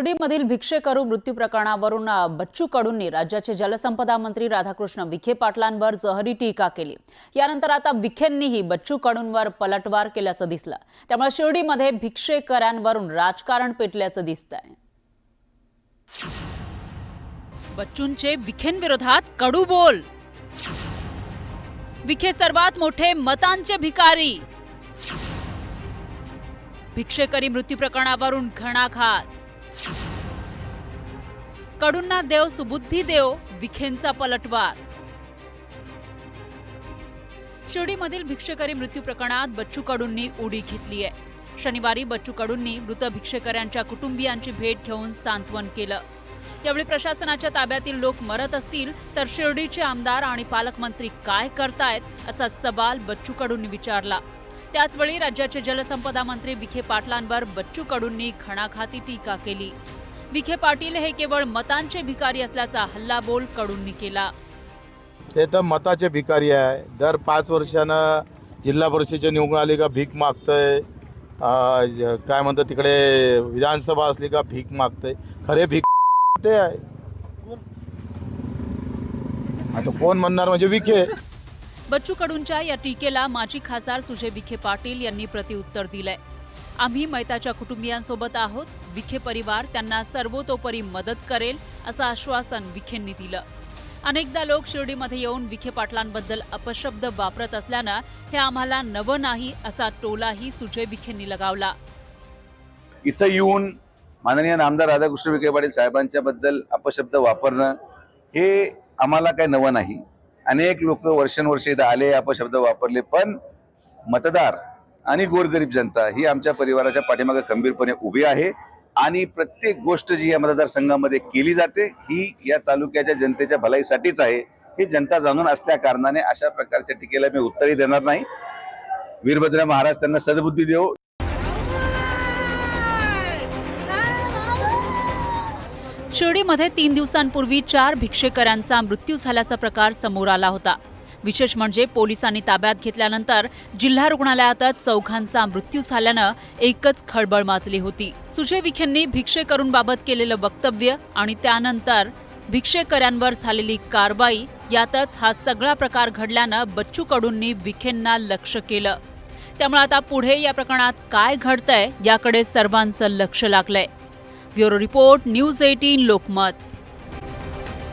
शिर्डीमधील भिक्षेकरू मृत्यू प्रकरणावरून बच्चू कडूंनी राज्याचे जलसंपदा मंत्री राधाकृष्ण विखे पाटलांवर जहरी टीका केली। यानंतर आता विखेंनीही बच्चू कडूंवर पलटवार केल्याचं दिसलं। त्यामुळे शिर्डीमध्ये भिक्षेकऱ्यांवरून राजकारण पेटल्याचं दिसतंय। बच्चूंचे विखेंविरोधात कडू बोल। विखे सर्वात मोठे मतांचे भिकारी। भिक्षेकरी मृत्यू प्रकरणावरून घणाघात। कडूंना देव सुबुद्धी देव, विखेंचा पलटवार। शिर्डीमधील भिक्षेकरी मृत्यू प्रकरणात बच्चू कडूंनी उडी घेतली आहे। शनिवारी बच्चू कडूंनी मृत भिक्षेकऱ्यांच्या कुटुंबियांची भेट घेऊन सांत्वन केलं। यावेळी प्रशासनाच्या ताब्यातील लोक मरत असतील तर शिर्डीचे आमदार आणि पालकमंत्री काय करतायत असा सवाल बच्चू कडूंनी विचारला। त्याचवेळी राज्याचे जलसंपदा मंत्री विखे पाटलांवर बच्चू कडूंनी घणाघाती टीका केली। विखे पाटील हे केवळ मतांचे भिकारी असल्याचा हल्लाबोल कडूंनी केला। ते तर मताचे भिकारी आहे। दर 5 वर्षानं जिल्हा परिषदेची निवडणूक आली का भीक मागतंय, काय म्हणतात तिकडे विधानसभा असली का भीक मागतंय। खरे भीक ते आहे। आता कोण म्हणणार म्हणजे विखे। बच्चू कडूंच्या या टीकेला माजी खासदार सुजय विखे पाटील यांनी प्रत्युत्तर दिलंय। आम्ही मैताच्या कुटुंबियांसोबत आहोत। विखे परिवार त्यांना सर्वतोपरी मदत करेल असं आश्वासन विखेंनी दिलं। अनेकदा लोक शिर्डीमध्ये येऊन विखे पाटलांबद्दल अपशब्द वापरत असल्यानं हे आम्हाला नवं नाही असा टोलाही सुजय विखेंनी लगावला। इथं येऊन माननीय आमदार राधाकृष्ण विखे पाटील साहेबांच्या बद्दल अपशब्द वापरणं हे आम्हाला काही नवं नाही। अनेक लोक वर्षानुवर्ष इथं आले, अपशब्द वापरले, पण मतदार आणि गोरगरीब जनता ही आमच्या परिवाराच्या पाठीमागे खंबीरपणे उभी आहे आणि प्रत्येक गोष्ट जी या मतदारसंघामध्ये केली जाते ही या तालुक्याच्या जनतेच्या भलाईसाठीच आहे। ही जनता जाणून असल्या कारणाने अशा प्रकारच्या टीकेला मी उत्तरही देणार नाही। वीरभद्र महाराज त्यांना सद्बुद्धी देव। शिर्डीमध्ये 3 दिवसांपूर्वी 4 भिक्षेकऱ्यांचा मृत्यू झाल्याचा प्रकार समोर आला होता। विशेष म्हणजे पोलिसांनी ताब्यात घेतल्यानंतर जिल्हा रुग्णालयातच चौघांचा मृत्यू झाल्यानं एकच खळबळ माजली होती। सुजय विखेंनी भिक्षेकरूंबाबत केलेलं वक्तव्य आणि त्यानंतर भिक्षेकऱ्यांवर झालेली कारवाई यातच हा सगळा प्रकार घडल्यानं बच्चू कडूंनी विखेंना लक्ष केलं। त्यामुळे आता पुढे या प्रकरणात काय घडतंय याकडे सर्वांचं लक्ष लागलंय। Bureau report, news 18 Lokmat.